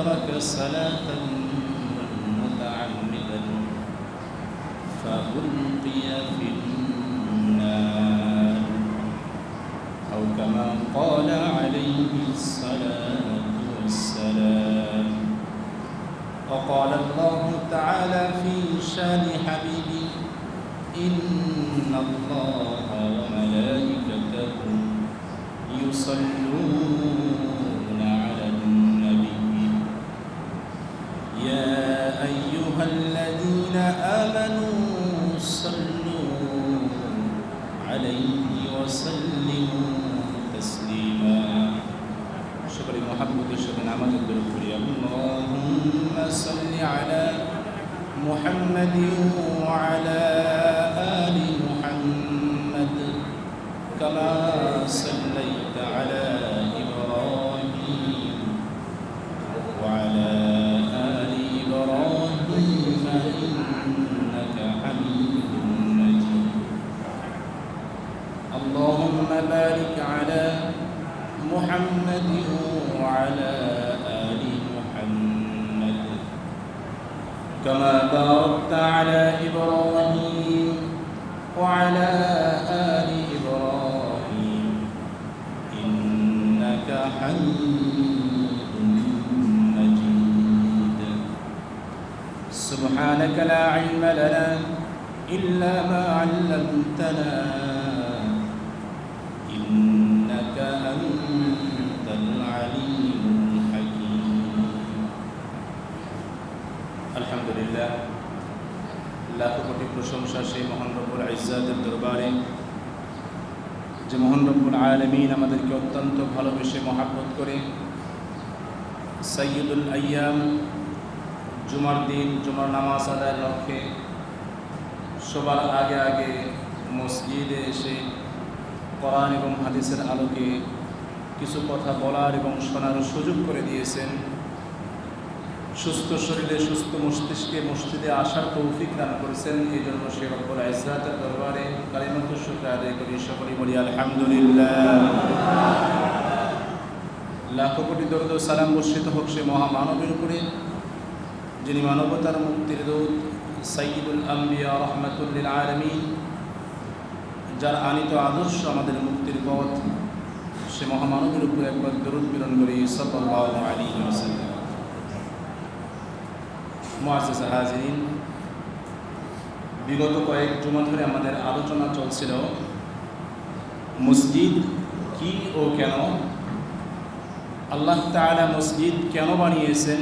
ترك صلاة متعمدا فألقي في النار أو كما قال عليه الصلاة والسلام. وقال الله تعالى في شان حبيبه إن الله وملائكته يصلون على النبي يا أيها الذين آمنوا صلوا عليه وسلموا تسليما. شكر محمد شكر نعمة الدركوري اللهم صل على محمد وعلى آل محمد كما صليت على إبراهيم وعلى آل إبراهيم إنك حميد مجيد. اللهم بارك على محمد وعلى آل محمد كما باركت على إبراهيم وعلى آل إبراهيم إنك حميد مجيد. سبحانك لا علم لنا إلا ما علمتنا إنك أنت العليم الحكيم. আলহামদুলিল্লাহ, লাখো কোটি প্রশংসা সেই মহান রব্বুল ইজ্জাতের দরবারে, যে মহান রব্বুল আলামিন আমাদেরকে অত্যন্ত ভালোবেসে মহাব্বত করে সাইয়্যিদুল আইয়াম জুমার দিন জুমার নামাজ আদায়ের লক্ষ্যে সবার আগে আগে মসজিদে এসে কোরআন এবং হাদিসের আলোকে কিছু কথা বলার এবং শোনার সুযোগ করে দিয়েছেন। সুস্থ শরীরে সুস্থ মস্তিষ্কে মসজিদে আসার তৌফিক দান করেছেন। এই জন্য সে রব্বুল ইজ্জাতের দরবারে কালিমাতুশ শুকর আদায় করি, সকলেই বলি আলহামদুলিল্লাহ। লাখো কোটি দরুদ ও সালাম বর্ষিত হোক সে মহামানবের উপরে, যিনি মানবতার মুক্তির দূত, সাইয়্যিদুল আম্বিয়া রাহমাতুল লিল আলামিন, যার আনিত আদর্শ আমাদের মুক্তির পথ। সে মহামানবের উপরে একবার দরুদ প্রেরণ করি সাল্লাল্লাহু আলাইহি ওয়াসাল্লাম। মুআজ্জাজ হাজিরিন, বিগত কয়েক জুমা ধরে আমাদের আলোচনা চলছিল মসজিদ কি ও কেন, আল্লাহ তাআলা মসজিদ কেন বানিয়েছেন,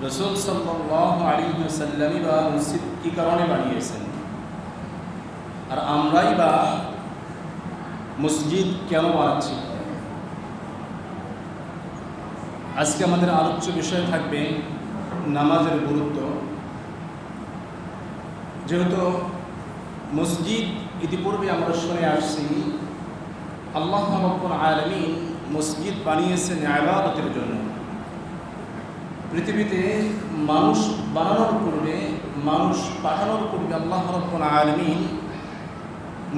রাসূল সাল্লাল্লাহু আলাইহি ওয়াসাল্লাম বা মসজিদ কি কারণে বানিয়েছেন, আর আমরাই বা মসজিদ কেন বানাচ্ছি। আজকে আমাদের আলোচ্য বিষয় থাকবে নামাজের গুরুত্ব। যেহেতু মসজিদ ইতিপূর্বে আমরা শুনে আসছি আল্লাহ রাব্বুল আলামিন মসজিদ বানিয়েছেন ইবাদতের জন্য। পৃথিবীতে মানুষ বানানোর পূর্বে, মানুষ পাঠানোর পূর্বে আল্লাহ রাব্বুল আলামিন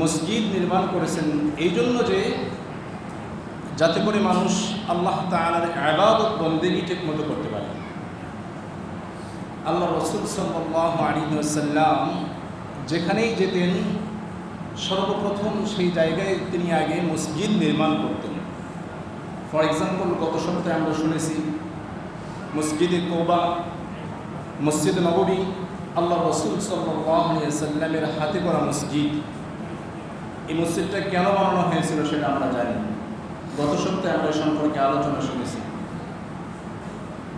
মসজিদ নির্মাণ করেছেন এই জন্য যে যাতে করে মানুষ আল্লাহ তাআলার ইবাদত বন্দেগী ঠিক মতো করতে পারে। আল্লাহ রাসূল সাল্লাল্লাহু আলাইহি ওয়াসাল্লাম যেখানেই যেতেন সর্বপ্রথম সেই জায়গায় তিনি আগে মসজিদ নির্মাণ করতেন। ফর এক্সাম্পল, গত সপ্তাহে আমরা শুনেছি মসজিদে কওবা, মসজিদ নববী, আল্লাহ রাসূল সাল্লাল্লাহু আলাইহি ওয়াসাল্লামের হাতে করা মসজিদ। এই মসজিদটা কেন বানানো হয়েছিল সেটা আমরা জানি। গত সপ্তাহে আমরা সম্পর্কে আলোচনা শুনেছি।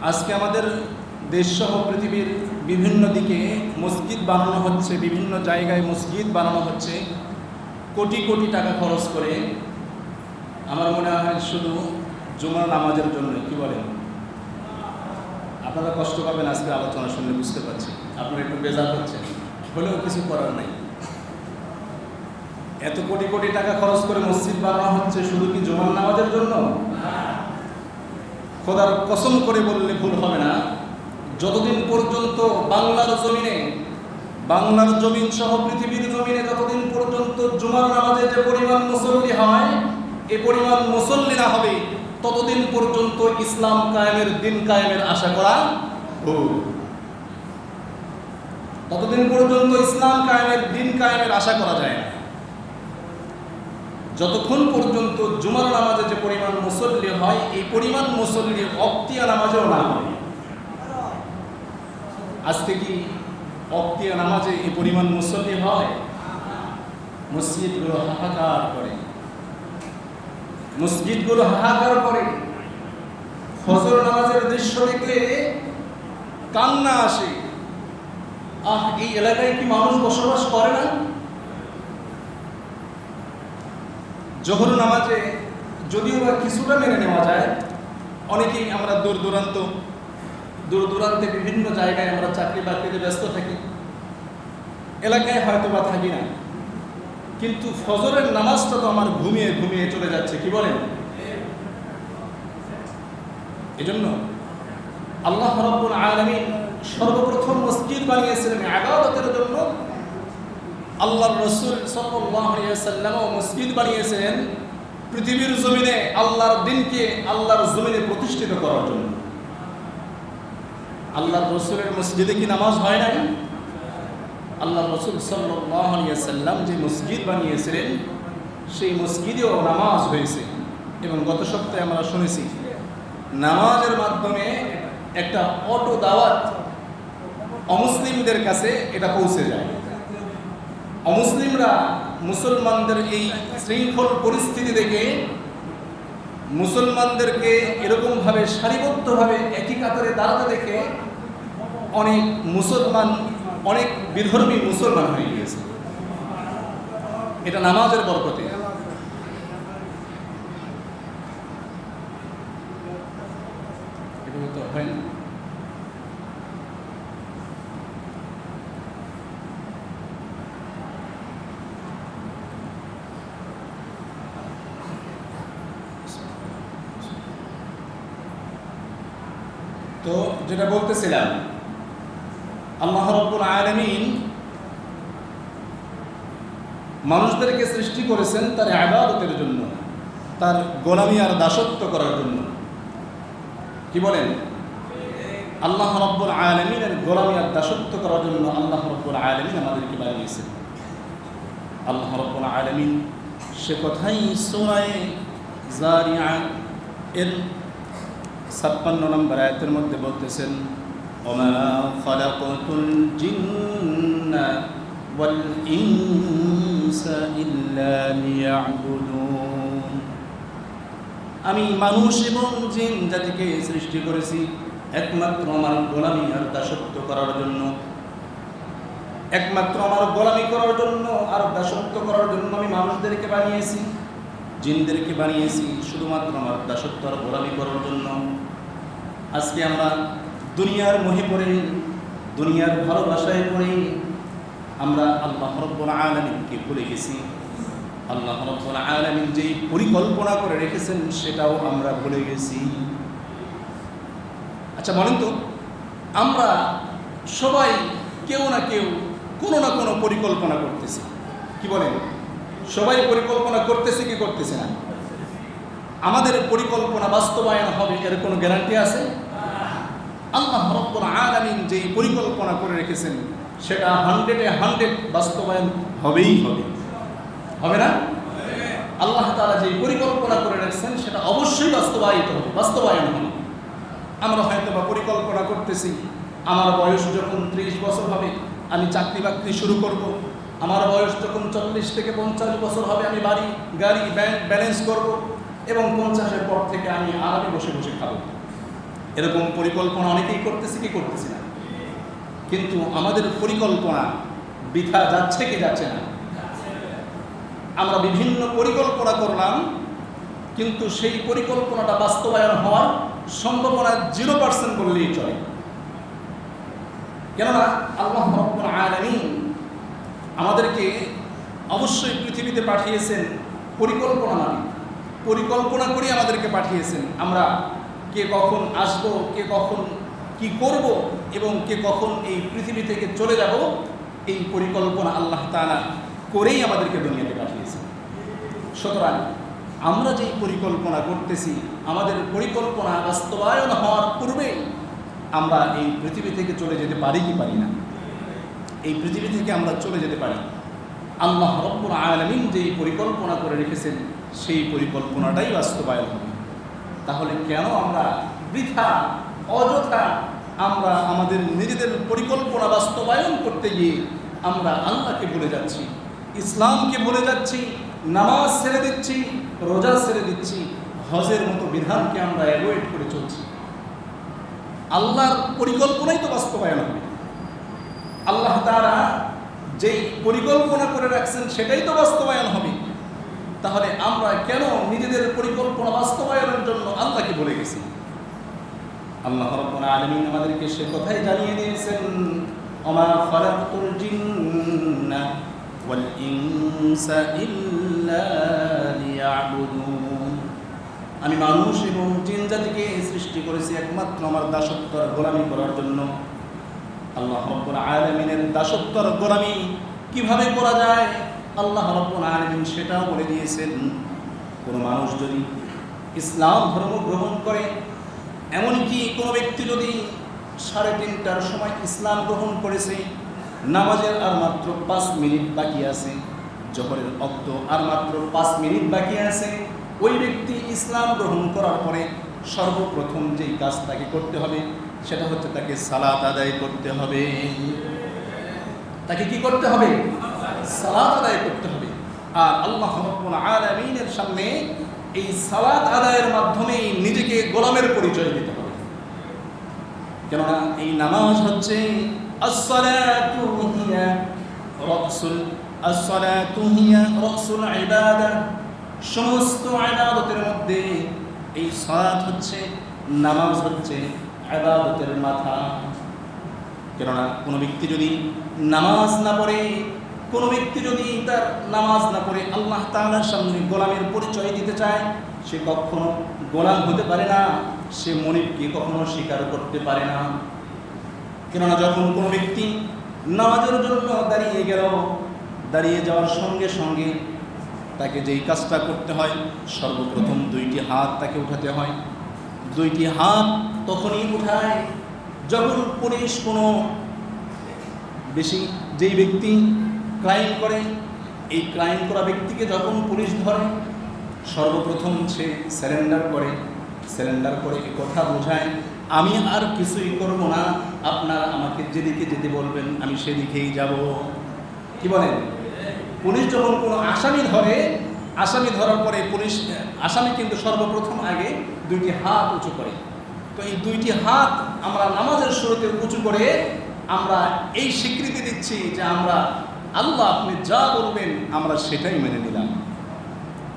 আজকে আমাদের দেশসহ পৃথিবীর বিভিন্ন দিকে মসজিদ বানানো হচ্ছে, বিভিন্ন জায়গায় মসজিদ বানানো হচ্ছে কোটি কোটি টাকা খরচ করে। আমার মনে হয় শুধু জুমার নামাজের জন্য। কি বলেন? আপনারা কষ্ট পাবেন আজকে আলোচনা শুনলে, বুঝতে পারছি আপনারা একটু বেজার হচ্ছেন, হলেও কিছু করার নাই। এত কোটি কোটি টাকা খরচ করে মসজিদ বানানো হচ্ছে শুধু কি জুমার নামাজের জন্য? খোদার কসম করে বললে ভুল হবে না, যতদিন পর্যন্ত বাংলার জমিনে, বাংলার জমিন সহ পৃথিবীর জমিনে যতদিন পর্যন্ত জুমার নামাজে যে পরিমাণ মুসল্লি হয়, এ পরিমাণ মুসল্লি না হবে ততদিন পর্যন্ত ইসলাম কায়েমের, দিন কায়েমের আশা করা ভুল। ততদিন পর্যন্ত ইসলাম কায়েমের, দিন কায়েমের আশা করা যায় না যতক্ষণ পর্যন্ত জুমার নামাজে যে পরিমাণ মুসল্লি হয়, এই পরিমাণ মুসল্লি অক্তিয়া নামাজেও না হয়। আজকে কি অক্তিয়া নামাজে এই পরিমাণ মুসল্লি হয়? মসজিদগুলো হাহাকার করে, মসজিদগুলো হাহাকার করে। ফজর নামাজের দৃশ্য দেখলে কান্না আসে। এই এলাকায় কি মানুষ বসবাস করে না? জোহর নামাজে যদিও বা কিছুটা মেনে নেওয়া যায়, অনেকেই আমরা দূর দূরান্তে বিভিন্ন জায়গায় আমরা চাকরি বাকরিতে ব্যস্ত থাকি, এলাকায় হয়তো বা থাকি না, কিন্তু ফজরের নামাজটা তো আমার ঘুমিয়ে ঘুমিয়ে চলে যাচ্ছে, কি বলেন? এজন্য আল্লাহ রাব্বুল আলামিন সর্বপ্রথম মসজিদ বানিয়েছিলেন ইবাদতের জন্য। আল্লাহর রাসূল সাল্লাল্লাহু আলাইহি ওয়াসাল্লাম মসজিদ বানিয়েছিলেন পৃথিবীর জমিনে আল্লাহর দ্বীনকে আল্লাহর জমিনে প্রতিষ্ঠিত করার জন্য। আল্লাহর রাসূলের মসজিদে কি নামাজ হয় নাই? আল্লাহর রাসূল সাল্লাল্লাহু আলাইহি ওয়াসাল্লাম যে মসজিদ বানিয়েছিলেন সেই মসজিদেও নামাজ হয়েছে। এবং গত সপ্তাহে আমরা শুনেছি নামাজের মাধ্যমে একটা অটো দাওয়াত অমুসলিমদের কাছে এটা পৌঁছে যায়। অমুসলিমরা মুসলমানদের এই শৃঙ্খল পরিস্থিতি দেখে মুসলমানদেরকে এরকমভাবে সারিবদ্ধভাবে একই কাতারে দাঁড়াতে দেখে অনেক মুসলমান, অনেক বিধর্মী মুসলমান হয়ে গিয়েছে। এটা নামাজের বরকতে। এটা তো হয় না। তো যেটা বলতেছিলাম, আল্লাহ রাব্বুল আলামিন মানুষদেরকে সৃষ্টি করেছেন তার ইবাদতের জন্য, তার গোলামি আর দাসত্ব করার জন্য। কি বলেন? আল্লাহ রাব্বুল আলামিনের গোলামি আর দাসত্ব করার জন্য আল্লাহ রাব্বুল আলামিন আমাদেরকে বানিয়েছেন। আল্লাহ রাব্বুল আলামিন সে কথাই সূরা যারিয়াত এর 56 নম্বর আয়াতের মধ্যে বলতেছেন, ওমা খালাকাতুল জিন্না ওয়াল ইনসা ইল্লা লিয়াবুদুন। আমি মানুষ এবং জিন জাতিকে সৃষ্টি করেছি একমাত্র আমার গোলামি আর দাসত্ব করার জন্য। একমাত্র আমার গোলামি করার জন্য আর দাসত্ব করার জন্য আমি মানুষদেরকে বানিয়েছি, জিনদেরকে বানিয়েছি শুধুমাত্র আমার দাসত্ব আর গোলামি করার জন্য। আজকে আমরা দুনিয়ার মোহে পড়ে, দুনিয়ার ভালোবাসায় পড়ে আমরা আল্লাহ রাব্বুল আলামিনকে ভুলে গেছি। আল্লাহ রাব্বুল আলামিন যেই পরিকল্পনা করে রেখেছেন সেটাও আমরা ভুলে গেছি। আচ্ছা বলেন তো, আমরা সবাই কেউ না কেউ কোনো না কোনো পরিকল্পনা করতেছি, কি বলেন? সবাই পরিকল্পনা করতেছে কি করতেছে না? আমাদের পরিকল্পনা বাস্তবায়ন হবে এর কোনো গ্যারান্টি আছে? আল্লাহ রাব্বুল আলামিন যেই পরিকল্পনা করে রেখেছেন সেটা 100-এ 100 বাস্তবায়ন হবেই হবে, হবে না? আল্লাহ তাআলা যেই পরিকল্পনা করে রেখেছেন সেটা অবশ্যই বাস্তবায়িত হবে, বাস্তবায়ন হবে। আমরা হয়তো বা পরিকল্পনা করতেছি আমার বয়স যখন 30 বছর হবে আমি চাকরি বাকরি শুরু করব, আমার বয়স যখন 40 থেকে 50 বছর হবে আমি বাড়ি গাড়ি ব্যাংক ব্যালেন্স করব, এবং 50-এর পর থেকে আমি আরামে বসে বসে খাবো। এরকম পরিকল্পনা অনেকেই করতেছি কি করতেছি না? কিন্তু আমাদের পরিকল্পনা বৃথা যাচ্ছে কি যাচ্ছে না? আমরা বিভিন্ন পরিকল্পনা করলাম কিন্তু সেই পরিকল্পনাটা বাস্তবায়ন হওয়ার সম্ভাবনা 0% বললেই চলে। কেননা আল্লাহ রাব্বুল আলামিন আমাদেরকে অবশ্যই পৃথিবীতে পাঠিয়েছেন পরিকল্পনা করে আমাদেরকে পাঠিয়েছেন। আমরা কে কখন আসবো, কে কখন কি করব এবং কে কখন এই পৃথিবী থেকে চলে যাব, এই পরিকল্পনা আল্লাহ তাআলা করেই আমাদেরকে দুনিয়াতে পাঠিয়েছেন। সুতরাং আমরা যেই পরিকল্পনা করতেছি আমাদের পরিকল্পনা বাস্তবায়ন হওয়ার পূর্বেই আমরা এই পৃথিবী থেকে চলে যেতে পারি কি পারি না? এই পৃথিবী থেকে আমরা চলে যেতে পারি। আল্লাহ রাব্বুল আলামিন যেই পরিকল্পনা করে রেখেছেন সেই পরিকল্পনাটাই বাস্তবায়ন হবে। তাহলে কেন আমরা বৃথা অযথা আমরা আমাদের নিজেদের পরিকল্পনা বাস্তবায়ন করতে গিয়ে আমরা আল্লাহকে ভুলে যাচ্ছি, ইসলামকে ভুলে যাচ্ছি, নামাজ ছেড়ে দিচ্ছি, রোজা ছেড়ে দিচ্ছি, হজের মতো বিধানকে আমরা অ্যাভয়েড করে চলছি। আল্লাহর পরিকল্পনাই তো বাস্তবায়ন হবে। আল্লাহ তাআলা যেই পরিকল্পনা করে রাখছেন সেটাই তো বাস্তবায়ন হবে। তাহলে আমরা কেন নিজেদের পরিকল্পনা বাস্তবায়নের জন্য আল্লাহকে ভুলে গেছি? আল্লাহ রাব্বুল আলামিন আমাদেরকে সে কথাই জানিয়ে দিয়েছেন, ওমা খালাকতুল জিন্না ওয়াল ইনসা ইল্লা লিয়াবুদুন। আমি মানুষ এবং জিন জাতিকে সৃষ্টি করেছি একমাত্র আমার দাসত্বর গোলামি করার জন্য। আল্লাহ রাব্বুল আলামিনের দাসত্বর গোলামি কিভাবে করা যায় আল্লাহ রাব্বুল আলামিন সেটাও বলে দিয়েছেন। কোনো মানুষ যদি ইসলাম ধর্ম গ্রহণ করে, এমনকি কোনো ব্যক্তি যদি 3:30টার সময় ইসলাম গ্রহণ করেছে, নামাজের আর মাত্র 5 মিনিট বাকি আছে, জোহরের ওয়াক্ত আর মাত্র 5 মিনিট বাকি আছে, ওই ব্যক্তি ইসলাম গ্রহণ করার পরে সর্বপ্রথম যেই কাজ তাকে করতে হবে সেটা হচ্ছে তাকে সালাত আদায় করতে হবে। তাকে কি করতে হবে? সালাত আদায় করতে হবে। আর আল্লাহ রাব্বুল আলামিনের সামনে এই সালাত আদায়ের মাধ্যমে নিজেকে গোলামের পরিচয় দিতে হবে। কেননা এই নামাজ হচ্ছে আসসালাতু হিয়া রাসুল ইবাদা। সমস্ত ইবাদতের মধ্যে এই সালাত হচ্ছে, নামাজ হচ্ছে ইবাদতের মাথা। কেননা কোনো ব্যক্তি যদি নামাজ না পড়ে, কোনো ব্যক্তি যদি তার নামাজ না পড়ে আল্লাহ তাআলার সামনে গোলামের পরিচয় দিতে চায়, সে কখনো গোলাম হতে পারে না, সে মনিবকে কখনো স্বীকার করতে পারে না। কেননা যখন কোনো ব্যক্তি নামাজের জন্য দাঁড়িয়ে গেল, দাঁড়িয়ে যাওয়ার সঙ্গে সঙ্গে তাকে যেই কাজটা করতে হয়, সর্বপ্রথম 2টি হাত তাকে উঠাতে হয়। 2টি হাত তখনই উঠায় যখন পুলিশ কোনো বেশি যেই ব্যক্তি ক্রাইম করে, এই ক্রাইম করা ব্যক্তিকে যখন পুলিশ ধরে, সর্বপ্রথম সে সারেন্ডার করে। সারেন্ডার করে এ কথা বোঝায়, আমি আর কিছুই করব না, আপনারা আমাকে যেদিকে যেতে বলবেন আমি সেদিকেই যাব। কি বলেন? পুলিশ যখন কোনো আসামি ধরে, আসামি ধরার পরে পুলিশ আসামি কিন্তু সর্বপ্রথম আগে 2টি হাত উঁচু করে। তো এই 2টি হাত আমরা নামাজের শুরুতে উঁচু করে আমরা এই স্বীকৃতি দিচ্ছি যে আমরা আল্লাহ আপনি যা বলবেন আমরা সেটাই মেনে নিলাম।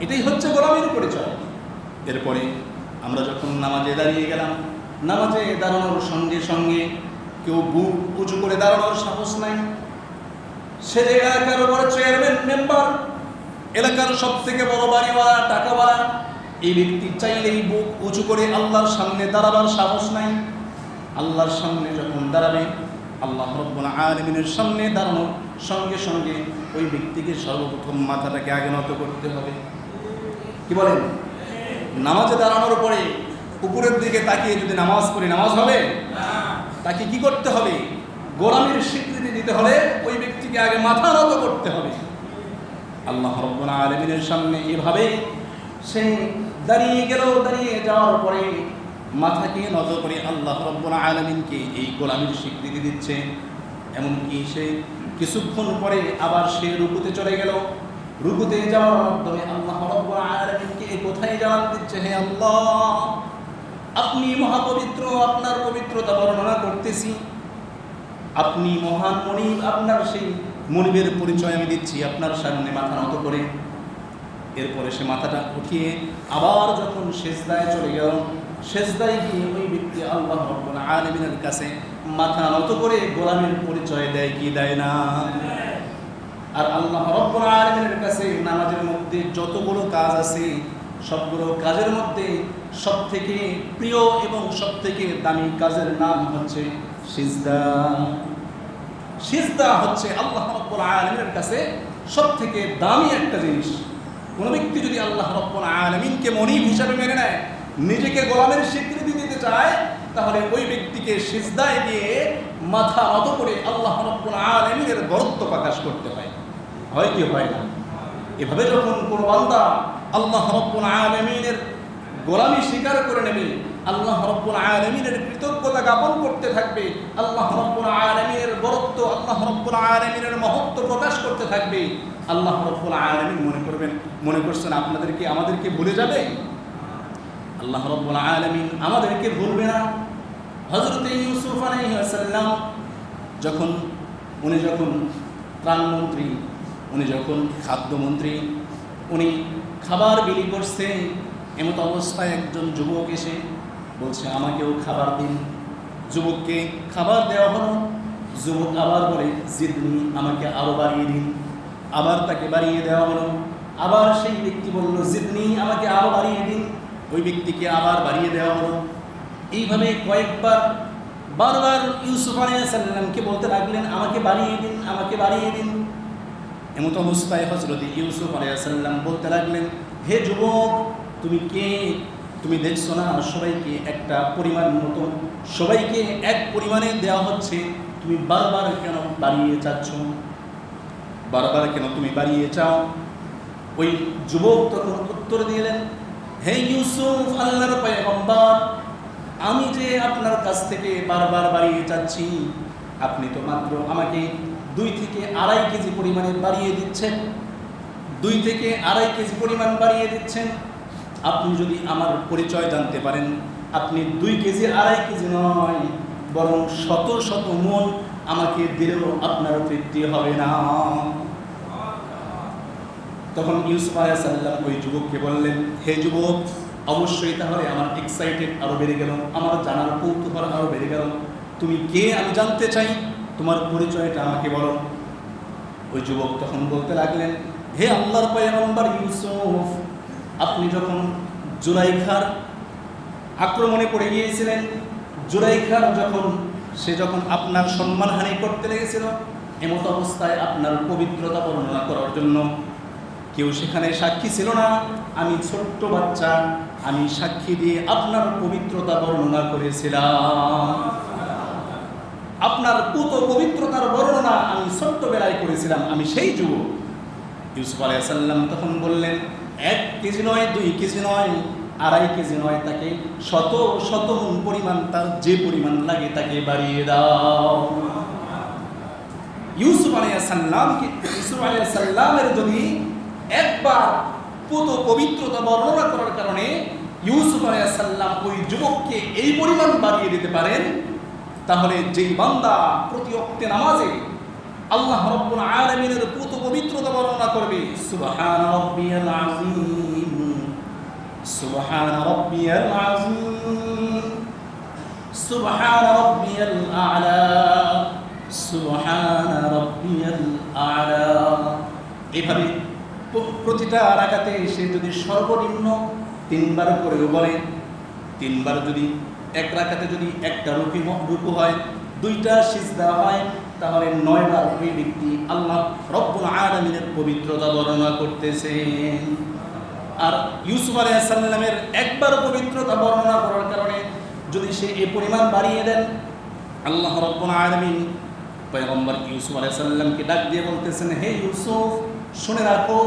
এটাই হচ্ছে গোলামীর পরিচয়। এরপরে আমরা যখন নামাজে দাঁড়িয়ে গেলাম, নামাজে দাঁড়ানোর সঙ্গে সঙ্গে কেউ বুক উঁচু করে দাঁড়ানোর সাহস নাই। সে এলাকার বড় চেয়ারম্যান, মেম্বার, এলাকার সব থেকে বড় বাড়িওয়ালা, টাকাওয়ালা, এই ব্যক্তি চাইলেই বুক উঁচু করে আল্লাহর সামনে দাঁড়াবার সাহস নাই। আল্লাহর সামনে যখন দাঁড়াবে, আল্লাহ রাব্বুল আলামিনের সামনে দাঁড়ানোর সঙ্গে সঙ্গে ওই ব্যক্তিকে সর্বপ্রথম মাথাটাকে আগে নত করতে হবে। কি বলেন? নামাজে দাঁড়ানোর পরে উপরের দিকে তাকিয়ে যদি নামাজ পড়ি, নামাজ হবে? তাকে কি করতে হবে? গোলামীর স্বীকৃতি দিতে হলে ওই ব্যক্তিকে আগে মাথা নত করতে হবে। আল্লাহ রাব্বুল আলামিনের সামনে এভাবে সে দাঁড়িয়ে গেল, দাঁড়িয়ে যাওয়ার পরে মাথাকে নত করে আল্লাহ রাব্বুল আলামিনকে এই গোলামীর স্বীকৃতি দিচ্ছে। এমনকি সে কিছুক্ষণ পরে আবার সে রুকুতে চলে গেল। রুকুতে যাওয়ার মাধ্যমে আল্লাহ রাব্বুল আলামিনকে এই কথাই জানান দিচ্ছে, হে আল্লাহ আপনি মহাপবিত্র, আপনার পবিত্রতা বর্ণনা করতেছি, আপনি মহান মনিব, আপনার সেই মনিবের পরিচয় আমি দিচ্ছি আপনার সামনে মাথা নত করে। এরপরে সে মাথাটা উঠিয়ে আবার যখন সেজদায় চলে গেল, সেজদায় গিয়ে ওই ব্যক্তি আল্লাহ রাব্বুল আলামিনের কাছে মাথা নত করে গোলামের পরিচয় দেয় কি দেয় না? আর আল্লাহ রাব্বুল আলামিনের কাছে নামাজের মধ্যে যতগুলো কাজ আছে সবগুলো কাজের মধ্যে সবথেকে প্রিয় এবং সবথেকে দামি কাজের নাম হচ্ছে সিজদা। সিজদা হচ্ছে আল্লাহ রাব্বুল আলামিনের কাছে সবথেকে দামি একটা জিনিস। কোনো ব্যক্তি যদি আল্লাহ রাব্বুল আলামিনকে মনিব হিসাবে মেনে নেয়, নিজেকে গোলামের স্বীকৃতি দিতে চায়, তাহলে ওই ব্যক্তিকে সিজদায় দিয়ে মাথা নত করে আল্লাহ রাব্বুল আলামিনের বরত্ব প্রকাশ করতে হয়। হয় কি হয় না? এভাবে যখন কোনো বান্দা আল্লাহ রাব্বুল আলামিনের গোলামি স্বীকার করে নেবে, আল্লাহ রাব্বুল আলামিনের কৃতজ্ঞতা জ্ঞাপন করতে থাকবে, আল্লাহ রাব্বুল আলামিনের বরত্ব, আল্লাহ রাব্বুল আলামিনের মহত্ব প্রকাশ করতে থাকবে, আল্লাহ রাব্বুল আলামিন মনে করছেন আমাদেরকে ভুলে যাবে? আল্লাহ রাব্বুল আলামিন আমাদেরকে ভুলবে না। হযরত ইউসুফ আলাইহিস সালাম যখন ত্রাণমন্ত্রী, উনি যখন খাদ্যমন্ত্রী, উনি খাবার বিলি করছে, এমত অবস্থায় একজন যুবক এসে বলছে আমাকেও খাবার দিন। যুবককে খাবার দেওয়া হলো, যুবক আবার বলে জিদনি, আমাকে আরো বাড়িয়ে দিন। আবার তাকে বাড়িয়ে দেওয়া হলো, আবার সেই ব্যক্তি বলল জিদনি, আমাকে আরো বাড়িয়ে দিন। ওই ব্যক্তিকে আবার বাড়িয়ে দেওয়া হলো। এইভাবে কয়েকবার বারবার ইউসুফ আলাইহিস সালামকে বলতে লাগলেন আমাকে বাড়িয়ে দিন, আমাকে বাড়িয়ে দিন। এমত অবস্থায় হযরত ইউসুফ আলাইহিস সালাম বলতে লাগলেন, হে যুবক, তুমি কে? তুমি দেখছো না সবাইকে একটা পরিমাণ মতো, সবাইকে এক পরিমাণে দেওয়া হচ্ছে, তুমি বারবার কেন বাড়িয়ে চাচ্ছ? বারবার কেন তুমি বাড়িয়ে চাও? ওই যুবক তখন উত্তর দিলেন, হে ইউসুফ, আল্লাহর পয়গম্বর, আমি যে আপনার কাছ থেকে বারবার বাড়িয়ে চাচ্ছি, আপনি তো মাত্র আমাকে 2 থেকে 2.5 কেজি পরিমাণে বাড়িয়ে দিচ্ছেন। 2 থেকে 2.5 কেজি পরিমাণ বাড়িয়ে দিচ্ছেন। আপনি যদি আমার পরিচয় জানতে পারেন, আপনি 2 কেজি 2.5 কেজি নয়, বরং শত শত মন আমাকে দিলেও আপনার তৃপ্তি হবে না। তখন ইউসুফ আলাইহিস সালাম ওই যুবককে বললেন, হে যুবক, অবশ্যই তাহলে আমার এক্সাইটেড আরো বেড়ে গেল, আমার জানার কৌতূহল আরো বেড়ে গেল। তুমি কে আমি জানতে চাই, তোমার পরিচয়টা আমাকে বলো। ওই যুবক তখন বলতে লাগলেন, হে আল্লাহর পয়গম্বর ইউসুফ, আপনি যখন জুলাইখার আক্রমণে পড়ে গিয়েছিলেন, জুলাইখার যখন আপনার সম্মানহানি করতে লেগেছিল, এমত অবস্থায় আপনার পবিত্রতা বর্ণনা করার জন্য কেউ সেখানে সাক্ষী ছিল না। আমি ছোট্ট বাচ্চা, আমি সাক্ষী দিয়ে আপনার পবিত্রতা বর্ণনা করেছিলাম। আপনার পুত পবিত্রতার বর্ণনা আমি ছোট্টবেলায় করেছিলাম, আমি সেই যুবক। ইউসুফ আলাইহিস সালাম তখন বললেন, 1 কেজি নয়, 2 কেজি নয়, 2.5 কেজি নয়, তাকে শত শত মণ পরিমাণ, তার যে পরিমাণ লাগে তাকে বাড়িয়ে দাও। ইউসুফ আলাইহিস সালামের যদি একবার পুত পবিত্রতা বর্ণনা করার কারণে ইউসুফ আলাইহিস সালাম ওই যুবককে এই পরিমাণ বাড়িয়ে দিতে পারেন, তাহলে যেই বান্দা প্রতি ওয়াক্তে নামাজে আল্লাহ রাব্বুল আলামিনের পুত পবিত্রতা বর্ণনা করবে, সুবহান রাব্বিয়াল আযীম, সুবহান রাব্বিয়াল আযীম, সুবহান রাব্বিয়াল আ'লা, সুবহান রাব্বিয়াল আ'লা, এভাবে প্রতিটা রাকাতে সে যদি সর্বনিম্ন 3 বার করেও বলে, 3 বার যদি এক রাকাতে যদি একটা রুকু হয়, 2টা সিজদা হয়, তাহলে 9 বার ওই ব্যক্তি আল্লাহ রব্বুল আলামিনের পবিত্রতা বর্ণনা করতেছেন। আর ইউসুফ আলাইহিস সালামের একবার পবিত্রতা বর্ণনা করার কারণে যদি সে এই পরিমাণ বাড়িয়ে দেন, আল্লাহ রব্বুল আলামিন পয়গম্বর ইউসুফ আলাইহিস সালামকে ডাক দিয়ে বলতেছেন, হে ইউসুফ, শুনে রাখো,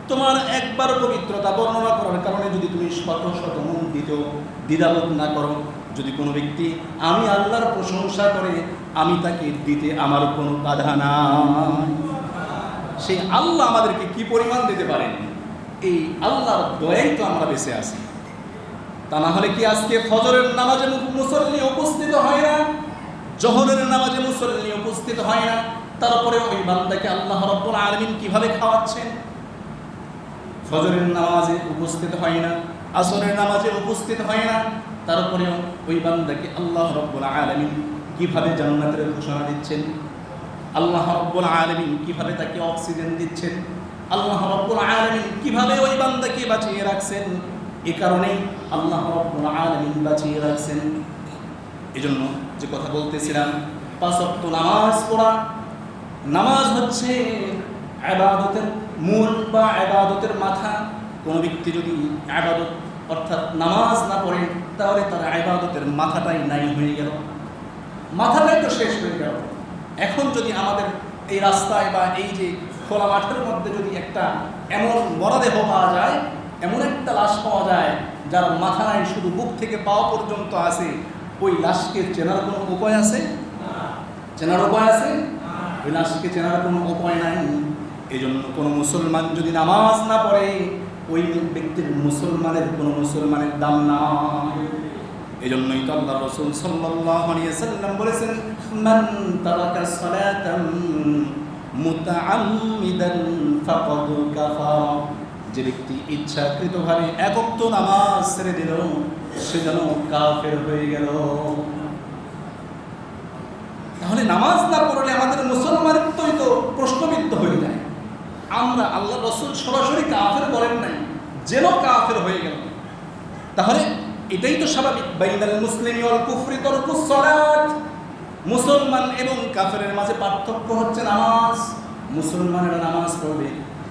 তোমার একবার পবিত্রতা বর্ণনা করার কারণে যদি তুমি শত শত মণ দিতেও দ্বিধাবোধ না করো, যদি কোনো ব্যক্তি আমি আল্লাহর প্রশংসা করে, আমি তাকে দিতে আমার কোনো বাধা নাই। সেই আল্লাহ আমাদেরকে কি পরিমাণ দিতে পারেন, এই আল্লাহর দয়াই তো আমরা বেঁচে আছি। তা না হলে কি আজকে ফজরের নামাজে মুসল্লি উপস্থিত হয় না, জোহরের নামাজে মুসল্লি উপস্থিত হয় না, তারপরে ওই বান্দাকে আল্লাহ রাব্বুল আলামিন কিভাবে খাওয়াচ্ছেন? ফজরের নামাজে উপস্থিত হয় না, আসরের নামাজে উপস্থিত হয় না, তারপরেও ওই বান্দাকে আল্লাহ রাব্বুল আলামিন কিভাবে জান্নাতের ঘোষণা দিচ্ছেন? আল্লাহ রাব্বুল আলামিন কিভাবে তাকে অক্সিজেন দিচ্ছেন? আল্লাহ রাব্বুল আলামিন কিভাবে ওই বান্দাকে বাঁচিয়ে রাখছেন? এই কারণেই আল্লাহ রাব্বুল আলামিন বাঁচিয়ে রাখছেন। এজন্য যে কথা বলতেছিলাম, 5 ওয়াক্ত নামাজ পড়া, নামাজ হচ্ছে ইবাদতের মূল বা ইবাদতের মাথা। কোনো ব্যক্তি যদি ইবাদত অর্থাৎ নামাজ না পড়ে, তাহলে তার ইবাদতের মাথাটাই নাই হয়ে গেল, মাথাটাই তো শেষ হয়ে গেল। এখন যদি আমাদের এই রাস্তায় বা এই যে খোলা মাঠের মধ্যে যদি একটা এমন মরদেহ পাওয়া যায়, এমন একটা লাশ পাওয়া যায় যার মাথা নাই, শুধু বুক থেকে পাওয়া পর্যন্ত আছে, ওই লাশকে চেনার কোনো উপায় আছে? চেনার উপায় আছে? ওই লাশকে চেনার কোনো উপায় নাই। এই জন্য কোনো মুসলমান যদি নামাজ না পড়ে, ওই ব্যক্তির কোনো মুসলমানের দাম নাই। এই জন্যই তো আল্লাহ রাসূল সাল্লাল্লাহু আলাইহি ওয়াসাল্লাম বলেছেন, মান তারাকা সালাতাম মুতাআম্মিদান ফাকাদ কাফারা। যে ব্যক্তি ইচ্ছাকৃতভাবে এক ওয়াক্ত নামাজ ছেড়ে দিল, সে যেন কাফের হয়ে গেল। তাহলে নামাজ না পড়লে আমাদের মুসলমানিত্বই তো প্রশ্নবিদ্ধ হয়ে যায়। আমরা, আল্লাহ রাসূল সরাসরি কাফের বলেন নাই, যেন কাফের হয়ে গেল। তাহলে এটাই তো স্বাভাবিক, বাইনাল মুসলিমি ওয়াল কুফরি তারকুস সালাত। মুসলমান এবং কাফেরের মাঝে পার্থক্য হচ্ছে নামাজ। মুসলমানেরা নামাজ পড়বে,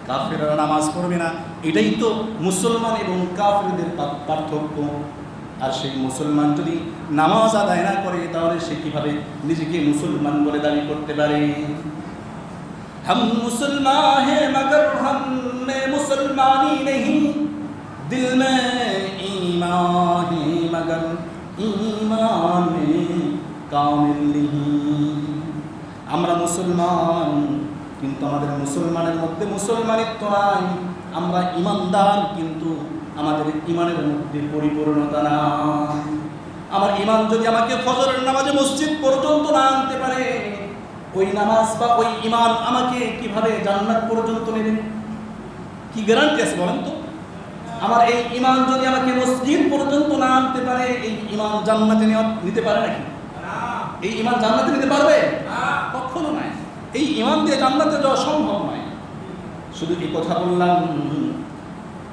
কাফেররা নামাজ পড়বে না, এটাই তো মুসলমান এবং কাফেরদের পার্থক্য। আর সেই মুসলমান যদি নামাজ আদায় না করে, তাহলে সে কিভাবে নিজেকে মুসলমান বলে দাবি করতে পারে? हम मुसलमान हैं मगर हम में मुसलमानी नहीं, दिल में ईमान है मगर ईमान में कामिल नहीं। আমরা মুসলমান, কিন্তু আমাদের মুসলমানের মধ্যে মুসলমানিত্ব নাই। আমরা ইমানদার, কিন্তু আমাদের ইমানের মধ্যে পরিপূর্ণতা নাই। আমার ইমান যদি আমাকে ফজরের নামাজে মসজিদ পর্যন্ত না আনতে পারে, ওই নামাজ বা ওই ইমান আমাকে কিভাবে জান্নাত পর্যন্ত নেবে? কি গ্যারান্টি আছে বলেন তো? আমার এই ইমান যদি আমাকে মসজিদ পর্যন্ত না আনতে পারে, এই ইমান জান্নাতে নিতে পারে নাকি? এই ইমান জান্নাতে নিতে পারবে? কখনো নয়। এই ইমান দিয়ে জান্নাতে যাওয়া সম্ভব নয়। শুধু এই কথা বললাম,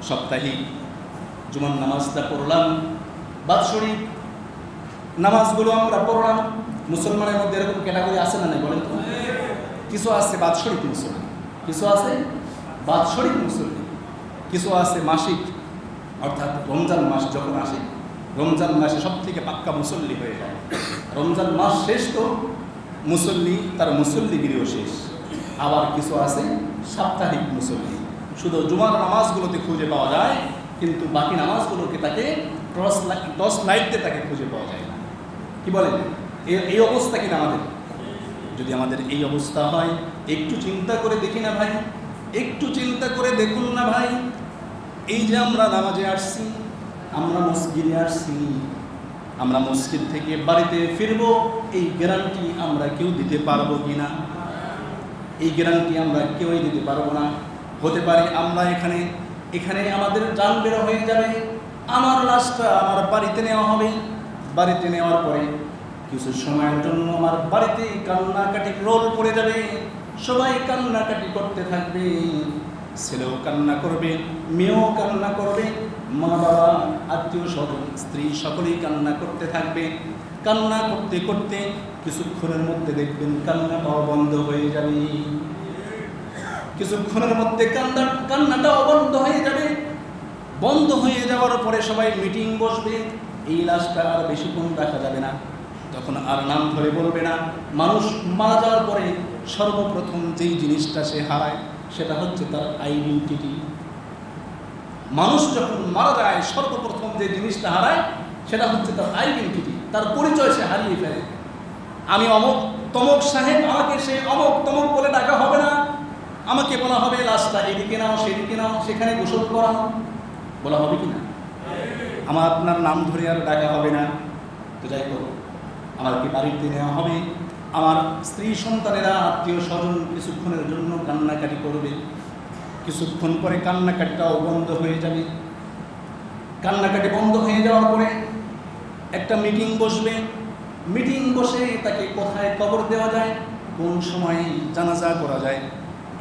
সাপ্তাহিক জুমার নামাজটা পড়লাম, বাৎসরিক নামাজগুলো আমরা পড়লাম। মুসলমানের মধ্যে এরকম ক্যাটাগরি আছে না নাই বলেন তো? কিছু আছে বাৎসরিক মুসলমান, কিছু আছে বাৎসরিক মুসলমান, কিছু আছে মাসিক, অর্থাৎ রমজান মাস যখন আসে, রমজান মাসে সব থেকে পাক্কা মুসল্লি হয়ে যায়। রমজান মাস শেষ তো মুসল্লি, তার মুসল্লিগিরিও শেষ। আবার কিছু আছে সাপ্তাহিক মুসল্লি, শুধু জুমার নামাজগুলোতে খুঁজে পাওয়া যায়, কিন্তু বাকি নামাজগুলোকে তাকে টস লাইটতে তাকে খুঁজে পাওয়া যায় না। কি বলেন? এই অবস্থা কিনা আমাদের? যদি আমাদের এই অবস্থা হয়, একটু চিন্তা করে দেখি না ভাই, একটু চিন্তা করে দেখুন না ভাই। এই যে আমরা নামাজে আসছি, আমরা মসজিদে আসছি, আমরা মসজিদ থেকে বাড়িতে ফিরবো, এই গ্যারান্টি আমরা কেউ দিতে পারবো কিনা? এই গ্যারান্টি আমরা কেউই দিতে পারবো না। হতে পারে আমরা এখানে আমাদের জান বের হয়ে যাবে, আমার লাশটা আমার বাড়িতে নেওয়া হবে, বাড়িতে নেওয়ার পরে কিছু সময়ের জন্য আমার বাড়িতে কান্নাকাটি রোল পড়ে যাবে, সবাই কান্নাকাটি করতে থাকবে, ছেলেও কান্না করবে, মেয়েও কান্না করবে, মা বাবা আত্মীয় স্বজন স্ত্রী সকলেই কান্না করতে থাকবে। কান্না করতে করতে কিছুক্ষণের মধ্যে দেখবেন কান্না পাওয়া বন্ধ হয়ে যাবে, কিছুক্ষণের মধ্যে কান্নাটাও বন্ধ হয়ে যাবে। বন্ধ হয়ে যাওয়ার পরে সবাই মিটিং বসবে, এই লাশটা আর বেশিক্ষণ রাখা যাবে না, তখন আর নাম ধরে বলবে না। মানুষ মারা যাওয়ার পরে সর্বপ্রথম যেই জিনিসটা সে হারায়, সেটা হচ্ছে তার আইডেন্টিটি। মানুষ যখন মারা যায়, সর্বপ্রথম যে জিনিসটা হারায়, সেটা হচ্ছে তার আইডেন্টিটি, তার পরিচয় সে হারিয়ে ফেলে। আমি অমুক তমক সাহেব, আমাকে সে অমুক তমক বলে ডাকা হবে না, আমাকে বলা হবে লাশটা এদিকে নাও সেদিকে নাও, সেখানে গোসল করাও, বলা হবে কি না? আমার আপনার নাম ধরে আর ডাকা হবে না। তো যাই হোক, আমাকে বাড়িতে নেওয়া হবে, আমার স্ত্রী সন্তানেরা আত্মীয় স্বজন কিছুক্ষণের জন্য কান্নাকাটি করবে, কিছুক্ষণ পরে কান্নাকাটিটাও বন্ধ হয়ে যাবে। কান্নাকাটি বন্ধ হয়ে যাওয়ার পরে একটা মিটিং বসবে, মিটিং বসে তাকে কোথায় কবর দেওয়া যায়, কোন সময়ে জানাজা করা যায়,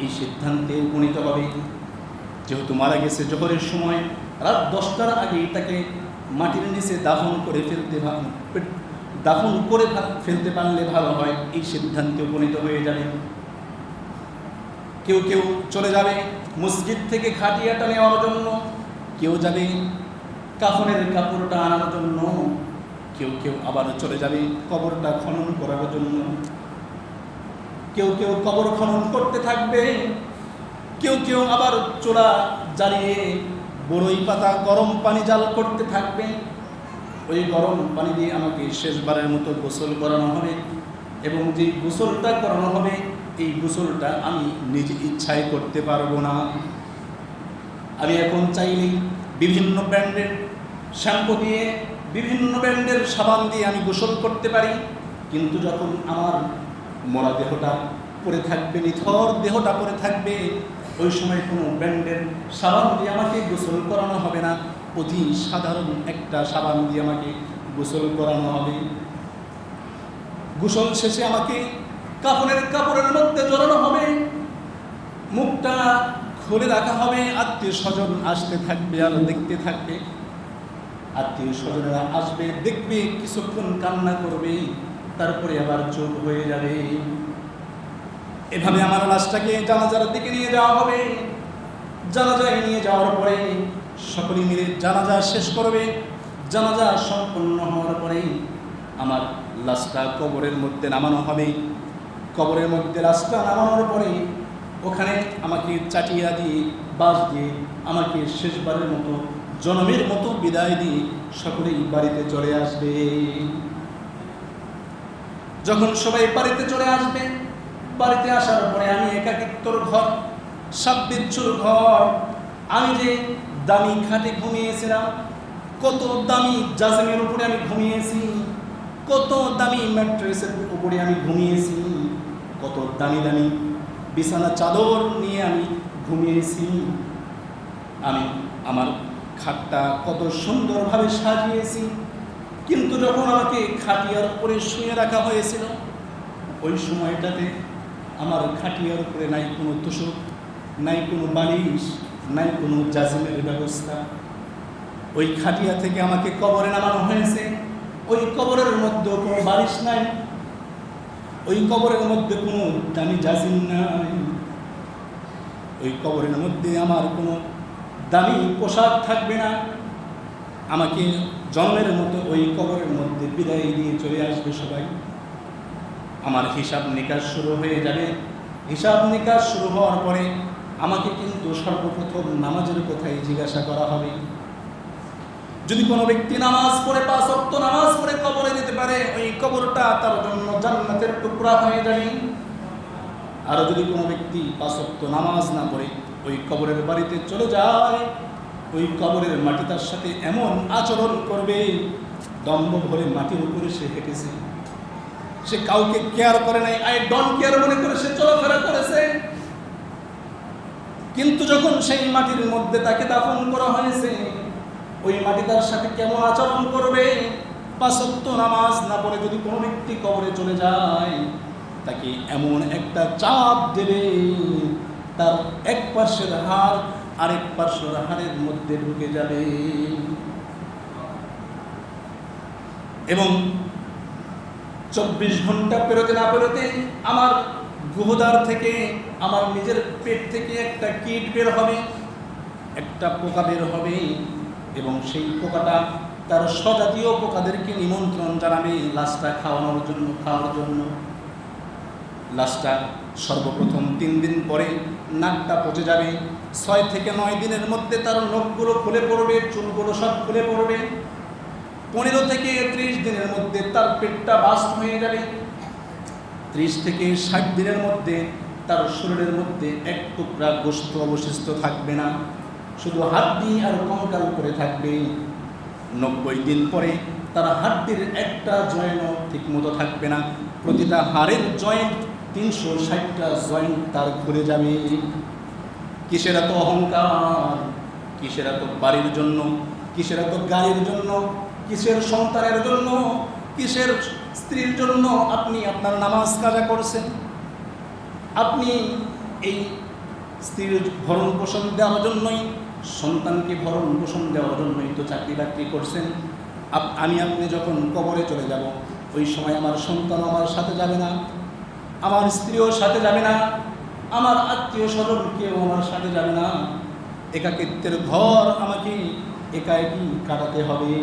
এই সিদ্ধান্তে উপনীত হবে। যেহেতু মারা গেছে জোহরের সময়, রাত 10টার আগেই তাকে মাটির নিচে দাফন করে ফেলতে পারলে ভালো হয়, এই সিদ্ধান্তে উপনীত হয়ে যাবে। কেউ কেউ চলে যাবে মসজিদ থেকে খাটিয়াটা নেওয়ার জন্য, কেউ যাবে কাফনের কাপড়টা আনার জন্য, কেউ কেউ আবার চলে যাবে কবরটা খনন করার জন্য, কেউ কেউ কবর খনন করতে থাকবে, কেউ কেউ আবার চোলা জ্বালিয়ে বড়ই পাতা গরম পানি জাল করতে থাকবে। ওই গরম পানি দিয়ে আমাকে শেষবারের মতো গোসল করানো হবে, এবং যে গোসলটা করানো হবে এই গোসলটা আমি নিজে ইচ্ছায় করতে পারবো না। আমি এখন চাইলেই বিভিন্ন ব্র্যান্ডের শ্যাম্পু দিয়ে, বিভিন্ন ব্র্যান্ডের সাবান দিয়ে আমি গোসল করতে পারি, কিন্তু যখন আমার মরা দেহটা পড়ে থাকবে, নিথর দেহটা পড়ে থাকবে, ওই সময় কোনো ব্র্যান্ডের সাবান দিয়ে আমাকে গোসল করানো হবে না, অতি সাধারণ একটা সাবান দিয়ে আমাকে গোসল করানো হবে। গোসল শেষে আমাকে কাফনের কাপড়ের মধ্যে জড়ানো হবে, মুখটা খুলে রাখা হবে, আত্মীয় স্বজন আসতে থাকবে আর দেখতে থাকবে। আত্মীয় স্বজনেরা আসবে, দেখবে, কিছুক্ষণ কান্না করবে, তারপরে আবার চুপ হয়ে যাবে। এভাবে আমার লাশটাকে জানাজার দিকে নিয়ে যাওয়া হবে। জানাজায় নিয়ে যাওয়ার পরে সকলে মিলে জানাজা শেষ করবে। জানাজা সম্পন্ন হওয়ার পরে আমার লাশটা কবরের মধ্যে নামানো হবে। কবরের মধ্যে লাশটা নামানোর পরে ওখানে আমাকে চাটিয়া দিয়ে, বাঁশ দিয়ে আমাকে শেষবারের মতো, জনমের মতো বিদায় দিয়ে সকলেই বাড়িতে চলে আসবে। যখন সবাই বাড়িতে চলে আসবে, বাড়িতে আসার পরে আমি একাকিত্বর ঘর, সাববিচ্ছুর ঘর, আমি যে দামি খাটে ঘুমিয়েছিলাম, কত দামি জাজিমের উপরে আমি ঘুমিয়েছি, কত দামি ম্যাট্রেসের উপরে আমি ঘুমিয়েছি, কত দামি দামি বিছানা চাদর নিয়ে আমি ঘুমিয়েছি। আমি আমার খাটটা কত সুন্দরভাবে সাজিয়েছি, কিন্তু যখন আমাকে খাটিয়ার উপরে শুয়ে রাখা হয়েছিল, ওই সময়টাতে আমার খাটিয়ার উপরে নাই কোনো তোষক, নাই কোনো বালিশ, নাই কোনো জাজিমের ব্যবস্থা। ওই খাটিয়া থেকে আমাকে কবরে নামানো হয়েছে, ওই কবরের মধ্যে কোনো বালিশ নাই, ওই কবরের মধ্যে কোনো দামি জাজিম নাই, ওই কবরের মধ্যে আমার কোনো দামি পোশাক থাকবে না। আমাকে জন্মের মতো ওই কবরের মধ্যে বিদায় দিয়ে চলে আসবে সবাই। আমার হিসাব নিকাশ শুরু হয়ে যাবে। হিসাব নিকাশ শুরু হওয়ার পরে আমাকে কিন্তু সর্বপ্রথম নামাজের কথাই জিজ্ঞাসা করা হবে। যদি কোনো ব্যক্তি নামাজ পড়ে, 5 ওয়াক্ত নামাজ পড়ে কবরে যেতে পারে, ওই কবরটা তার জন্য জান্নাতের টুকরা হয়ে যাবে। আর যদি কোনো ব্যক্তি 5 ওয়াক্ত নামাজ না পড়ে ওই কবরের বাড়িতে চলে যায়, ওই কবরের মাটি তার সাথে এমন আচরণ করবে, দম্ভ ভরে মাটির উপরে সে হেঁটেছে, সে কাউকে কেয়ার করে নাই, আই ডোন্ট কেয়ার মনে করে সে চলাফেরা করেছে। কিন্তু যখন সেই মাটির মধ্যে তাকে দাফন করা হয়েছে, ওই মাটি তার সাথে কেমন আচরণ করবে। 5 ওয়াক্ত নামাজ না পড়ে যদি কোনো ব্যক্তি কবরে চলে যায়, তাকে এমন একটা চাপ দেবে, তার এক পার্শ্বের হাড় আরেক পার্শ্বের হাড়ের মধ্যে ঢুকে যাবে, এবং 24 ঘন্টা পেরোতে না পেরোতে আমার গুহদ্বার থেকে, আমার নিজের পেট থেকে একটা কীট বের হবে, একটা পোকা বের হবে, এবং সেই পোকাটা তার স্বজাতীয় পোকাদেরকে নিমন্ত্রণ জানাবে লাশটা খাওয়ার জন্য। লাশটা সর্বপ্রথম 3 দিন পরে নাকটা পচে যাবে। 6 থেকে 9 দিনের মধ্যে তার নখগুলো খুলে পড়বে, চুলগুলো সব খুলে পড়বে। 15 থেকে 30 দিনের মধ্যে তার পেটটা বাস্ট হয়ে যাবে। 30 থেকে 60 দিনের মধ্যে তার শরীরের মধ্যে এক টুকরা গোশত অবশিষ্ট থাকবে না, শুধু হাড্ডি আর কঙ্কাল করে থাকবে। 90 দিন পরে তার হাড্ডির একটা জয়েন্টও ঠিক মতো থাকবে না, প্রতিটা হাড়ের জয়েন্ট 360টা জয়েন্ট তার ঘুরে যাবে। কিসের এত অহংকার, কিসের এত বাড়ির জন্য, কিসের এত গাড়ির জন্য, কিসের সন্তানের জন্য, কিসের স্ত্রীর জন্য আপনি আপনার নামাজ কাজা করছেন? আপনি এই স্ত্রীর ভরণ পোষণ দেওয়ার জন্যই, সন্তানকে ভরণ পোষণ দেওয়ার জন্যই তো চাকরি বাকরি করছেন। আমি আপনি যখন কবরে চলে যাব, ওই সময় আমার সন্তান আমার সাথে যাবে না, আমার স্ত্রীও সাথে যাবে না, আমার আত্মীয় স্বজন কেউ আমার সাথে যাবে না। একাকিত্বের ঘর আমাকে একাই কাটাতে হবে।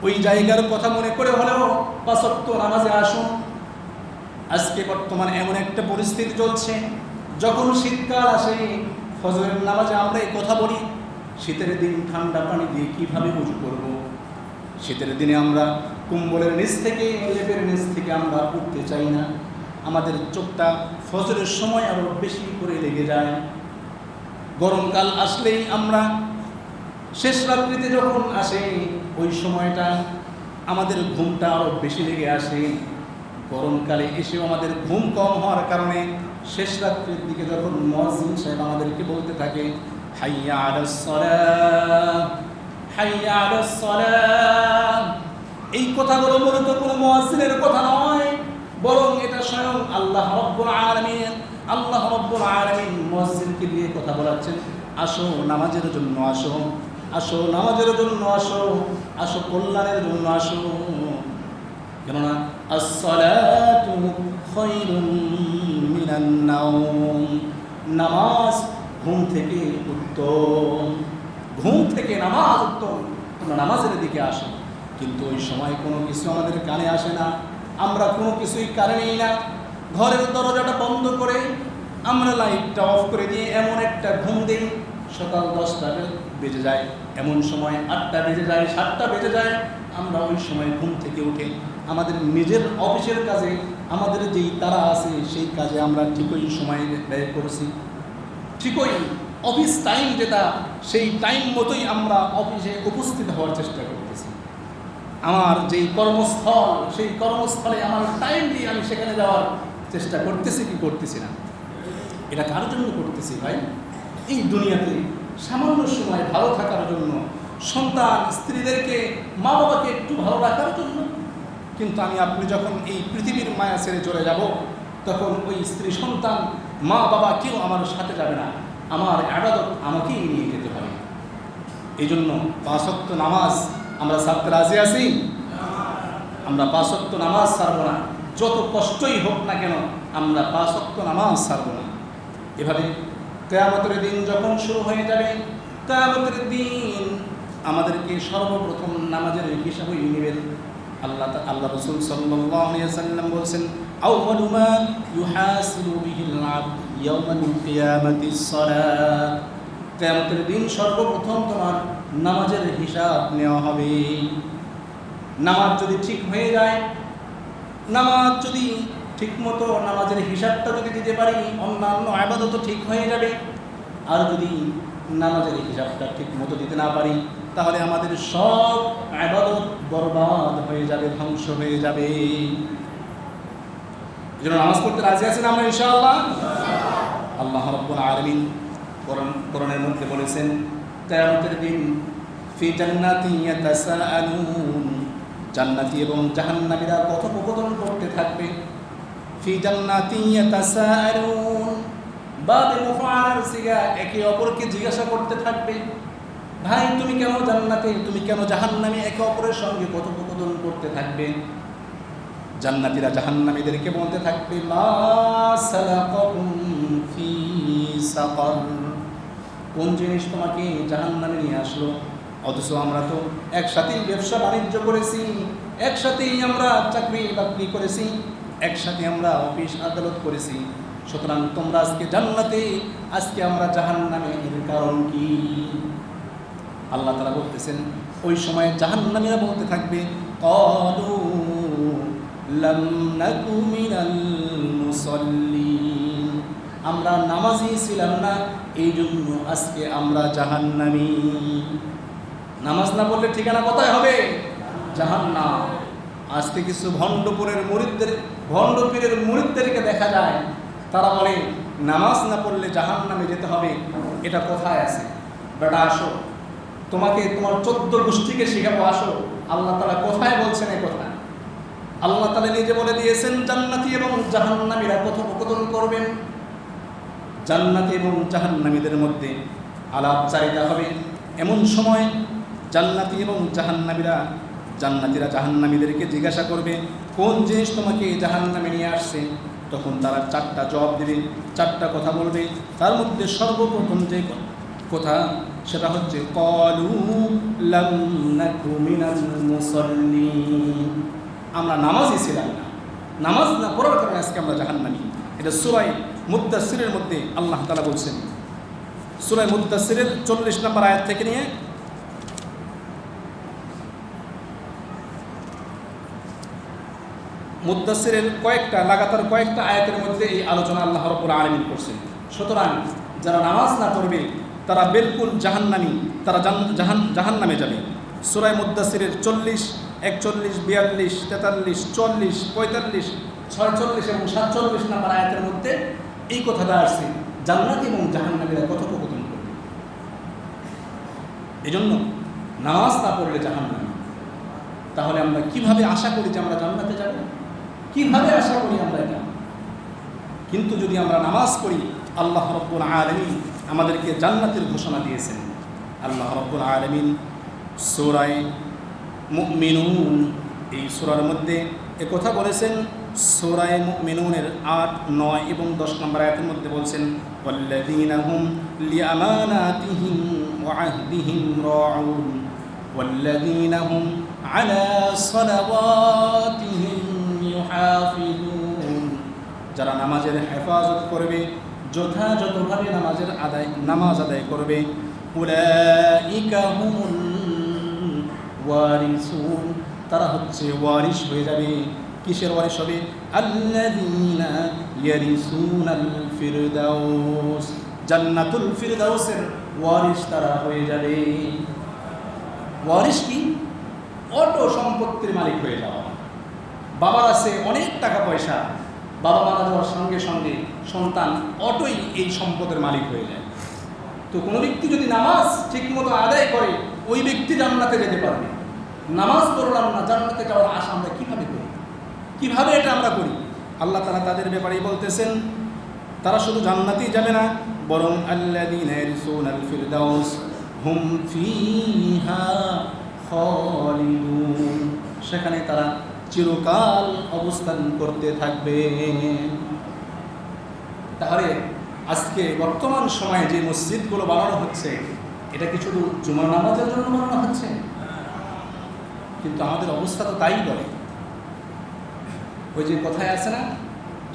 ওই জায়গার কথা মনে করে হলেও 5 ওয়াক্ত নামাজে আসুন। আজকে বর্তমানে এমন একটা পরিস্থিতি চলছে, যখন শীতকাল আসে ফজরের নামাজে আমরা এই কথা বলি, শীতের দিন ঠান্ডা পানি দিয়ে কীভাবে উজু করব। শীতের দিনে আমরা কুম্বলের নিচ থেকে, লেপের নিচ থেকে আমরা উঠতে চাই না। আমাদের চোখটা ফজরের সময় আরও বেশি করে লেগে যায়। গরমকাল আসলেই আমরা শেষ রাত্রিতে যখন আসে ওই সময়টা আমাদের ঘুমটা আরও বেশি লেগে আসে। গরমকালে এসেও আমাদের ঘুম কম হওয়ার কারণে শেষ রাত্রির দিকে যখন মুয়াজ্জিন সাহেব আমাদেরকে বলতে থাকে হাইয়া আলাস সালাহ, হাইয়া আলাস সালাহ, এই কথাগুলো মূলত কোনো মুয়াজ্জিনের কথা নয়, বরং এটা স্বয়ং আল্লাহ রাব্বুল আলামিন, আল্লাহ রাব্বুল আলামিন মুয়াজ্জিনকে দিয়ে কথা বলাচ্ছেন, আসো নামাজের জন্য আসো, আসো নামাজের জন্য আসো, আসো কল্যাণের জন্য আসো। কেননা as-salatu khayrun minan nawm, নামাজ ঘুম থেকে উত্তম, ঘুম থেকে নামাজ উত্তম। আমরা নামাজের দিকে আসি, কিন্তু ওই সময় কোনো কিছু আমাদের কানে আসে না, আমরা কোনো কিছুই কানে নেই না। ঘরের দরজাটা বন্ধ করে আমরা লাইটটা অফ করে দিয়ে এমন একটা ঘুম দিই, সকাল 10টা বেজে যায়, এমন সময় 8টা বেজে যায়, 7টা বেজে যায়। আমরা ওই সময় ঘুম থেকে উঠে আমাদের নিজের অফিসের কাজে, আমাদের যেই তারা আছে সেই কাজে আমরা ঠিকই সময় ব্যয় করেছি, ঠিকই অফিস টাইম যেটা সেই টাইম মতোই আমরা অফিসে উপস্থিত হওয়ার চেষ্টা করতেছি। আমার যেই কর্মস্থল সেই কর্মস্থলে আমার টাইম দিয়ে আমি সেখানে যাওয়ার চেষ্টা করতেছি কি করতেছি না? এটা কার জন্য করতেছি ভাই? এই দুনিয়াতে সামান্য সময় ভালো থাকার জন্য, সন্তান স্ত্রীদেরকে, মা বাবাকে একটু ভালো রাখার জন্য। কিন্তু আমি আপনি যখন এই পৃথিবীর মায়া ছেড়ে চলে যাব, তখন ওই স্ত্রী সন্তান মা বাবা কেউ আমার সাথে যাবে না, আমার ইবাদত আমাকেই নিয়ে যেতে হবে। এই জন্য 5 ওয়াক্ত নামাজ আমরা ছাড়তে রাজি আছি? আমরা 5 ওয়াক্ত নামাজ ছাড়ব না, যত কষ্টই হোক না কেন আমরা 5 ওয়াক্ত নামাজ ছাড়ব না। এভাবে কিয়ামতের দিন যখন শুরু হয়ে যাবে, কিয়ামতের দিন আমাদেরকে সর্বপ্রথম নামাজের হিসাবই নেবেন। আল্লাহ রাসূল সাল্লাল্লাহু আলাইহি ওয়াসাল্লাম বলেছেন, আউয়ালু মা ইউহাসিবু বিহিল আবদ ইয়াওমাল কিয়ামাতিস সালাত। কিয়ামতের দিন সর্বপ্রথম তোমার নামাজের হিসাব নেওয়া হবে। নামাজ যদি ঠিক হয়ে যায়, নামাজ যদি ঠিকমতো নামাজের হিসাবটা যদি দিতে পারি, অন্যান্য ইবাদতও ঠিক হয়ে যাবে। আর যদি নামাজের হিসাবটা ঠিক মতো দিতে না পারি, তাহলে আমাদের সব ইবাদত বরবাদ হয়ে যাবে, ধ্বংস হয়ে যাবে। এজন্য নামাজ পড়তে রাজি আছেন আমরা ইনশাআল্লাহ? আল্লাহ রাব্বুল আলামিন কোরআনের মধ্যে বলেছেন, কিয়ামতের দিন ফি জান্নাতি ইয়াতাসাআলুন, জান্নাতি এবং জাহান্নামীরা কথোপকথন করতে থাকবে। ফি জান্নাতি ইয়াতাসাআলুন, বাদে মুফআলার সিগা, একে অপরকে জিজ্ঞাসা করতে থাকবে, ভাই তুমি কেন জান্নাতে, তুমি কেন জাহান্নামে, একে অপরের সঙ্গে কথোপকথন করতে থাকবে। জান্নাতীরা জাহান্নামীদেরকে বলতে থাকবে, মা সালাকাকুম ফি সাকার, কোন জিনিস তোমাকে জাহান্নামে নিয়ে আসলো? অথচ আমরা তো একসাথেই ব্যবসা বাণিজ্য করেছি, একসাথেই আমরা চাকরি বাকরি করেছি, একসাথে আমরা অফিস আদালত করেছি, সুতরাং তোমরা আজকে জান্নাতে, আজকে আমরা জাহান্নামে, এর কারণ কি? আল্লাহ তাআলা বলতেছেন, ওই সময় জাহান্নামীরা বলতে থাকবে, ক্বালু লাম নাকু মিনাল মুসাল্লিন, আমরা নামাজি ছিলাম না, এই জন্য আজকে আমরা জাহান্নামী। নামাজ না পড়লে ঠিকানা কোথায় হবে? জাহান্নাম। আজকে কিছু ভণ্ডপুরের মুরিদদের, ভণ্ড পীরের মুরিদদেরকে দেখা যায়, তারা বলে নামাজ না পড়লে জাহান্নামে যেতে হবে। এটা কোথায় আছে? বেটা আসো, তোমাকে তোমার 14 গোষ্ঠীকে শেখাবো, আসো। আল্লাহ তাআলা কোথায় বলছেন এই কথা? আল্লাহ তাআলা নিজে বলে দিয়েছেন, জান্নাতি এবং জাহান্নামীরা কথোপকথন করবেন। জান্নাতি এবং জাহান্নামীদের মধ্যে আলাপচারিতা হবে। এমন সময় জান্নাতি এবং জাহান্নামীরা, জান্নাতীরা জাহান্নামীদেরকে জিজ্ঞাসা করবে, কোন জিনিস তোমাকে জাহান্নামে নিয়ে আসছে? তখন তারা 4টা জবাব দেবে, 4টা কথা বলবে। তার মধ্যে সর্বপ্রথম যে কথা সেটা হচ্ছে ক্বালু লাম নাকু মিনাল মুসাল্লিন, আমরা নামাজই ছিলাম না, নামাজ না পড়ার কারণে আজকে আমরা জাহান্নামী। এটা সূরা মুদ্দাসসিরের মধ্যে আল্লাহ তাআলা বলছেন। সূরা মুদ্দাসসিরের 40 নম্বর আয়াত থেকে নিয়ে মুদ্দাসসিরের লাগাতার কয়েকটা আয়াতের মধ্যে এই আলোচনা আল্লাহ রাব্বুল আলামিন করছেন। সুতরাং যারা নামাজ না পড়বে তারা বিলকুল জাহান্নামী, তারা জাহান্নামে যাবে। সূরা মুদ্দাসসিরের 40, 41, 42, 43, 44, 45, 46 এবং 47 নম্বর আয়াতের মধ্যে এই কথাটা আসছে, জান্নাতি এবং জাহান্নামীরা কথোপকথন করবে। এই জন্য নামাজ না পড়লে জাহান্নামী। তাহলে আমরা কিভাবে আশা করি যে আমরা জান্নাতে যাব? কিভাবে আশা করি আমরা এটা? কিন্তু যদি আমরা নামাজ পড়ি, আল্লাহ রাব্বুল আলামিন আমাদেরকে জান্নাতের ঘোষণা দিয়েছেন। আল্লাহ রাব্বুল আলামিন সূরা মুমিনুন, এই সূরার মধ্যে কথা বলেছেন। সূরা মুমিনুনের 8, 9 এবং 10 নম্বর আয়াতের মধ্যে বলছেন, ওয়াল্লাযীনা হুম লিআমানাতিহিম ওয়া আহদিহিম রাউন ওয়াল্লাযীনা হুম আলা সালাওয়াতিহিম ইউহাফিজুন, যারা নামাজের হেফাজত করবে, যথাযথভাবে নামাজ আদায় করবে। উলাইকা হুমুল ওয়ারিসুন, তারা হচ্ছে ওয়ারিস হয়ে যাবে। কিসের ওয়ারিস হবে? আল্লাযীনা ইয়ারিসুনাল ফিরদাউস, জান্নাতুল ফিরদাউসের ওয়ারিস তারা হয়ে যাবে। ওয়ারিস কি? অটো সম্পত্তির মালিক হয়ে যাওয়া। বাবার আছে অনেক টাকা পয়সা, বাবা মারা যাওয়ার সঙ্গে সঙ্গে সন্তান অটোই এই সম্পদের মালিক হয়ে যায়। তো কোনো ব্যক্তি যদি নামাজ ঠিকমতো আদায় করে, ওই ব্যক্তি জান্নাতে যেতে পারবে। নামাজ পড়লাম না, জান্নাতে যাওয়ার আশা আমরা কীভাবে করি? কিভাবে এটা আমরা করি? আল্লাহ তাআলা তাদের ব্যাপারেই বলতেছেন, তারা শুধু জান্নাতেই যাবে না, বরং আল্লাযীনা ইয়ারিসুনাল ফিরদাউস হুম ফিহা খালিদুন, সেখানে তারা চিরকাল অবস্থান করতে থাকবে। তাহলে আজকে বর্তমান সময়ে যে মসজিদগুলো বানানো হচ্ছে, এটা কি শুধু জুমার নামাজের জন্য বানানো হচ্ছে? কিন্তু আমাদের অবস্থা তো তাই বলে। ওই যে কথায় আছে না,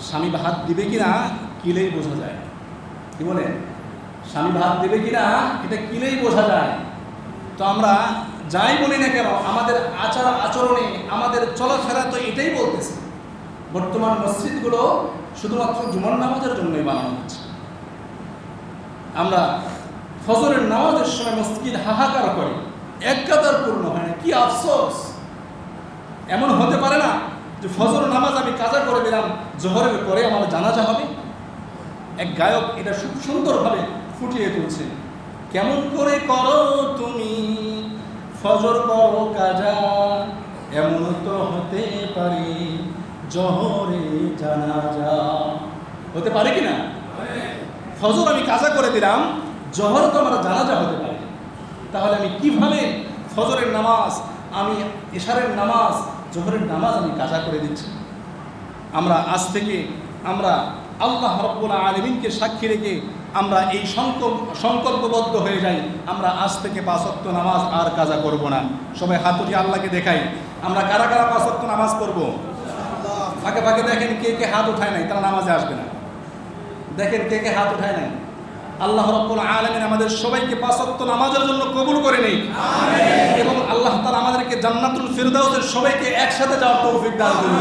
স্বামী ভাত দিবে কিনা কিলেই বোঝা যায়। কি বলে? স্বামী ভাত দেবে কিনা এটা কিলেই বোঝা যায়। তো আমরা যাই বলি না কেন, আমাদের আচরণে, আমাদের চলাফেরা তো এটাই বলতেছে। বর্তমান মসজিদগুলো শুধুমাত্র জুমার নামাজের জন্যই বানানো হচ্ছে। আমরা ফজরের নামাজের সময় মসজিদ হাহাকার করি, এক কাতার পূর্ণ হয় না। কি আফসোস! এমন হতে পারে না যে ফজর নামাজ আমি কাজা করে দিলাম, জোহরের পরে আমার জানাজা হবে? এক গায়ক এটা খুব সুন্দরভাবে ফুটিয়ে তুলছে। কেমন করে করো তুমি ফজর করো কাজা, এমন তো হতে পারে জোহরে জানাজা। হতে পারে কিনা? ফজর আমি কাজা করে দিলাম, জোহর তো আমার জানাজা হতে পারে। তাহলে আমি কিভাবে ফজরের নামাজ, আমি ইশারের নামাজ, জোহরের নামাজ আমি কাজা করে দিচ্ছি? আমরা আজ থেকে আমরা আল্লাহ রাব্বুল আলামিনকে সাক্ষী রেখে আমরা এই সংকল্পবদ্ধ হয়ে যাই, আমরা আজ থেকে 5 ওয়াক্ত নামাজ আর কাজা করব না। সবাই হাত উঠিয়ে আল্লাহকে দেখাই, আমরা কারা কারা 5 ওয়াক্ত নামাজ পড়ব। ফাঁকে ফাঁকে দেখেন কে কে হাত উঠায় নাই, তারা নামাজে আসবে না। দেখেন কে কে হাত উঠায় নাই। আল্লাহ রাব্বুল আলামিন আমাদের সবাইকে 5 ওয়াক্ত নামাজের জন্য কবুল করে নিক, আমিন। এবং আল্লাহ তাআলা আমাদেরকে জান্নাতুল ফিরদাউসের সবাইকে একসাথে যাওয়ার তৌফিক দান করুন।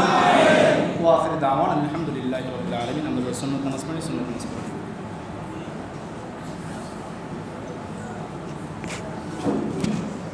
ওয়া আখির দাওয়ানা আলহামদুলিল্লাহি রাব্বিল আলামিন। আমরা সুন্নাত নামাজ পড়ি, সুন্নাত নামাজ পড়ি।